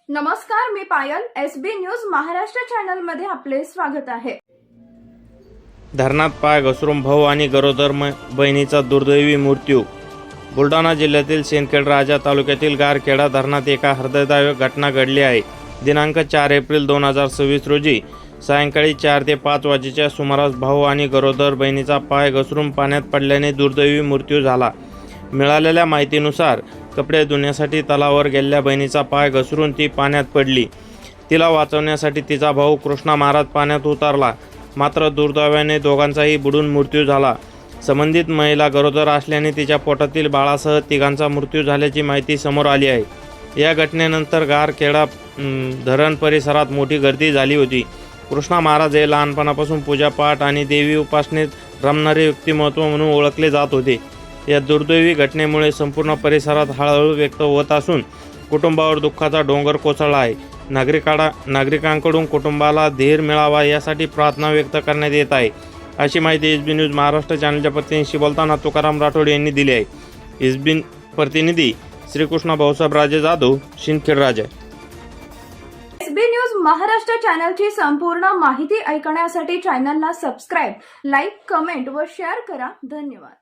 नमस्कार, मी पायल. SB news Maharashtra channel मध्ये आपले स्वागत आहे. धरणात पाय घसरून भाऊ आणि गरोदर बहिणीचा दुर्दैवी मृत्यू. बुलढाणा जिल्ह्यातील सिंदखेड राजा तालुक्यातील गारखेडा धरणात एका हृदयदायक घटना घडली आहे. दिनांक 4 एप्रिल 2026 रोजी सायंकाळी 4 ते 5 वाजेच्या सुमारास भाऊ आणि गरोदर बहिणीचा पाय घसरून पाण्यात पडल्याने दुर्दैवी मृत्यू झाला. मिळालेल्या माहितीनुसार कपडे धुण्यासाठी तलावावर गेलेल्या बहिणीचा पाय घसरून ती पाण्यात पडली. तिला वाचवण्यासाठी तिचा भाऊ कृष्णा महाराज पाण्यात उतरला, मात्र दुर्दैवाने दोघांचाही बुडून मृत्यू झाला. संबंधित महिला गरोदर असल्याने तिच्या पोटातील बाळासह तिघांचा मृत्यू झाल्याची माहिती समोर आली आहे. या घटनेनंतर गारखेडा धरण परिसरात मोठी गर्दी झाली होती. कृष्णा महाराज हे लहानपणापासून पूजापाठ आणि देवी उपासनेत रमणारे व्यक्तिमत्व म्हणून ओळखले जात होते. या दुर्दैवी घटनेमुळे संपूर्ण परिसरात हळहळ व्यक्त होत असून कुटुंबावर दुःखाचा डोंगर कोसळला आहे. नागरिकांकडून कुटुंबाला धीर मिळावा यासाठी प्रार्थना व्यक्त करण्यात येत आहे, अशी माहिती SB न्यूज महाराष्ट्र चॅनलच्या प्रतिनिधीशी बोलताना तुकाराम राठोड यांनी दिली आहे. SB प्रतिनिधी श्रीकृष्ण भाऊसाहेब राजे जाधव, सिंदखेड राजा. SB न्यूज महाराष्ट्र चॅनलची संपूर्ण माहिती ऐकण्यासाठी चॅनलला सबस्क्राईब, लाईक, कमेंट व शेअर करा. धन्यवाद.